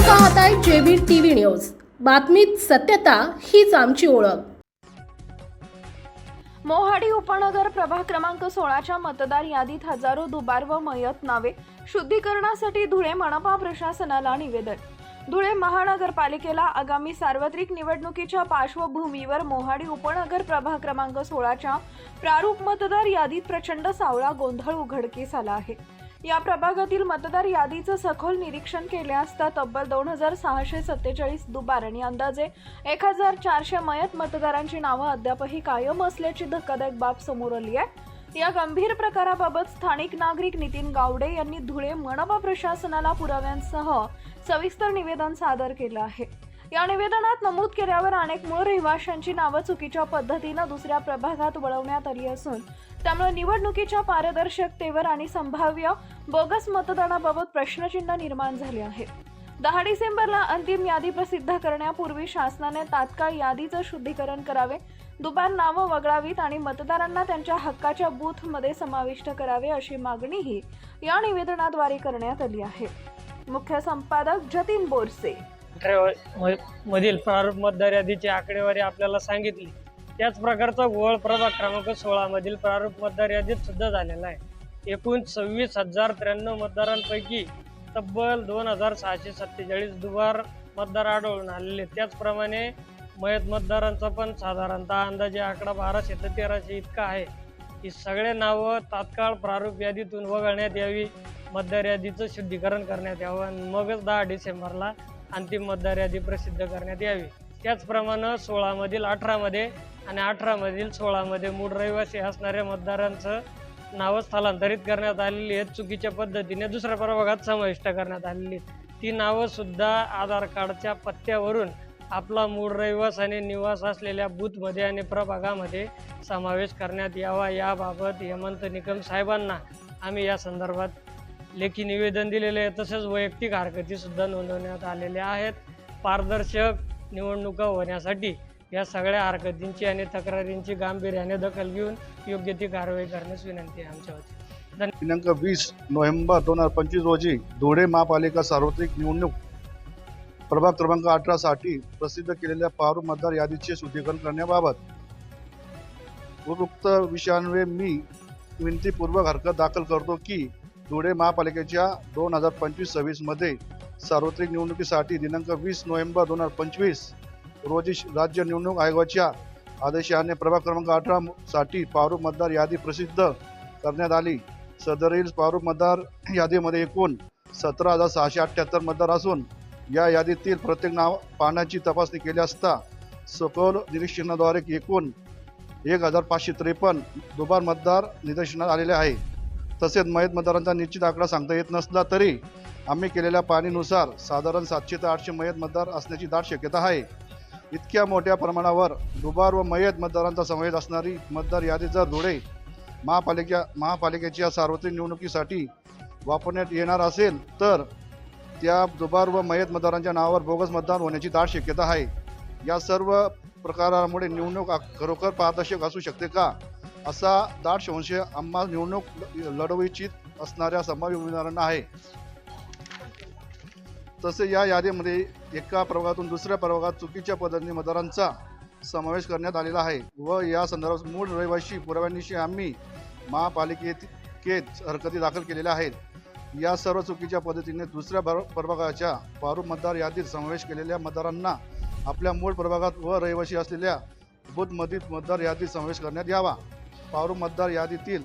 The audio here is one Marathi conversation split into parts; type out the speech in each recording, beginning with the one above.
पाहताय जेबी टीव्ही न्यूज। बातमीत सत्यता हीच आमची ओळख। मोहाडी उपनगर प्रभाग क्रमांक 16च्या मतदार यादीत हजारो दुबार व मयत नावे शुद्धीकरणासाठी धुळे मनपा प्रशासनाला निवेदन। धुळे महानगरपालिकेला आगामी सार्वत्रिक निवडणुकीच्या पार्श्वभूमीवर मोहाडी उपनगर प्रभाग क्रमांक 16च्या प्रारूप मतदार यादीत प्रचंड सावळा गोंधळ उघडकीस आला आहे। या प्रभागातील मतदार यादीचं सखोल निरीक्षण केले असता तब्बल 2647 दुबार आणि अंदाजे 1400 मयत मतदारांची नावं अद्यापही कायम असल्याची धक्कादायक बाब समोर आली आहे। या गंभीर प्रकाराबाबत स्थानिक नागरिक नितीन गावडे यांनी धुळे मनपा प्रशासनाला पुराव्यांसह सविस्तर निवेदन सादर केलं आहे। या निवेदनात नमूद केल्यावर अनेक मूळ रहिवाशांची नावं चुकीच्या पद्धतीने दुसऱ्या प्रभागात वळवण्यात आली असून त्यामुळे निवडणुकीच्या पारदर्शकतेवर आणि संभाव्य बोगस मतदानाबाबत प्रश्नचिन्ह निर्माण झाले आहे। 10 डिसेंबरला अंतिम यादी प्रसिद्ध करण्यापूर्वी शासनाने तात्काळ यादीचं शुद्धीकरण करावे, दुबार नावं वगळावीत आणि मतदारांना त्यांच्या हक्काच्या बूथमध्ये समाविष्ट करावे अशी मागणीही या निवेदनाद्वारे करण्यात आली आहे। मुख्य संपादक जतीन बोरसे मधील प्रारूप मतदार यादीची आकडेवारी आपल्याला सांगितली। त्याच प्रकारचा घोळ प्रभाग क्रमांक 16 मधील प्रारूप मतदार यादीत सुद्धा झालेला आहे। एकूण 26,093 मतदारांपैकी तब्बल 2,647 दुबार मतदार आढळून आलेले। त्याचप्रमाणे मयत मतदारांचा पण साधारणतः अंदाजे आकडा 1200 ते 1300 इतका आहे। ही सगळे नावं तात्काळ प्रारूप यादीतून वगळण्यात यावी, मतदार यादीचं शुद्धीकरण करण्यात यावं आणि मगच 10 डिसेंबरला अंतिम मतदार यादी प्रसिद्ध करण्यात यावी। त्याचप्रमाणे 16 मधील 18 मध्ये आणि 18 मधील 16 मध्ये मूळ रहिवासी असणाऱ्या मतदारांचं नावं स्थलांतरित करण्यात आलेली आहेत, चुकीच्या पद्धतीने दुसऱ्या प्रभागात समाविष्ट करण्यात आलेली आहेत। ती नावं सुद्धा आधार कार्डच्या पत्त्यावरून आपला मूळ रहिवास आणि निवास असलेल्या बूथमध्ये आणि प्रभागामध्ये समावेश करण्यात यावा। याबाबत हेमंत निकम साहेबांना आम्ही या संदर्भात लेखी निवेदन दिलेले आहे, तसेच वैयक्तिक हरकती सुद्धा नोंदवण्यात आलेल्या आहेत। पारदर्शक निवडणुका होण्यासाठी या सगळ्या हरकतींची आणि तक्रारींची गांभीर्याने दखल घेऊन योग्य ती कारवाई करण्यास विनंती आहे आमच्या वतीने। दिनांक 20 नोव्हेंबर 2025 रोजी धुळे महापालिका सार्वत्रिक निवडणूक प्रभाग क्रमांक 18 साठी प्रसिद्ध केलेल्या प्रारूप मतदार यादीचे शुद्धीकरण करण्याबाबत उपयुक्त विषयान्वये मी विनंतीपूर्वक हरकत दाखल करतो की धुळे महापालिकेच्या 2025-26 मध्ये सार्वत्रिक निवडणुकीसाठी दिनांक 20 नोव्हेंबर 2025 रोजी राज्य निवडणूक आयोगाच्या आदेशाने प्रभाग क्रमांक 18 साठी प्रारूप मतदार यादी प्रसिद्ध करण्यात आली। सदरील प्रारूप मतदार यादीमध्ये एकूण 17,678 मतदार असून या यादीतील प्रत्येक नाव पानाची तपासणी केली असता सखोल निरीक्षणाद्वारे एकूण 1,553 दुबार मतदार निदर्शनास आलेले आहे। तसेच मयत मतदारांचा निश्चित आकडा सांगता येत नसला तरी आम्ही केलेल्या पाहणीनुसार साधारण 700 ते 800 मयत मतदार असण्याची दाट शक्यता आहे। इतक्या मोठ्या प्रमाणावर दुबार व मयत मतदारांचा समावेश असणारी मतदार यादी जर धुळे महापालिकेच्या सार्वत्रिक निवडणुकीसाठी वापरण्यात येणार असेल तर त्या दुबार व मयत मतदारांच्या नावावर बोगस मतदान होण्याची दाट शक्यता आहे। या सर्व प्रकारामुळे निवडणूक खरोखर पारदर्शक असू शकते का, असा दाट संशय आम्हा निवडणूक लढवू इच्छित असणाऱ्या संभाव्य उमेदवारांना आहे। तसे या यादीमध्ये एका प्रभागातून दुसऱ्या प्रभागात चुकीच्या पद्धतीने मतदारांचा समावेश करण्यात आलेला आहे व या संदर्भात मूळ रहिवासी पुराव्यांनिशी आम्ही महापालिकेत हरकती दाखल केलेल्या आहेत। या सर्व चुकीच्या पद्धतीने दुसऱ्या प्रभागाच्या प्रारूप मतदार यादीत समावेश केलेल्या मतदारांना आपल्या मूळ प्रभागात व रहिवासी असलेल्या बूथमधील मतदार यादीत समावेश करण्यात यावा। प्रारूप मतदार यादीतील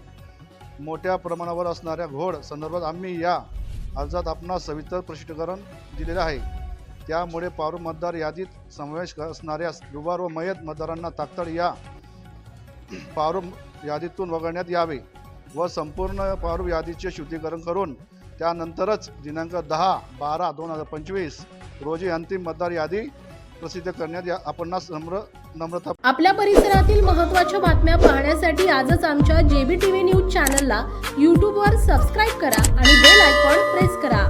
मोठ्या प्रमाणावर असणाऱ्या घोळ संदर्भात आम्ही या अर्जात आपणास सविस्तर स्पष्टीकरण दिलेले आहे। त्यामुळे प्रारूप मतदार यादीत समावेश असणाऱ्या दुबार व मयत मतदारांना तात्काळ या प्रारूप यादीतून वगळण्यात यावे व संपूर्ण प्रारूप यादीचे शुद्धीकरण करून त्यानंतरच दिनांक 10/12/2025 रोजी अंतिम मतदार यादी प्रसिद्ध करण्यात आपणास नम्रता। आपल्या परिसरातील महत्त्वाच्या बातम्या पाहण्यासाठी आजच आमच्या जेबी टीव्ही न्यूज चॅनलला YouTube वर सबस्क्राईब करा आणि बेल आयकॉन प्रेस करा।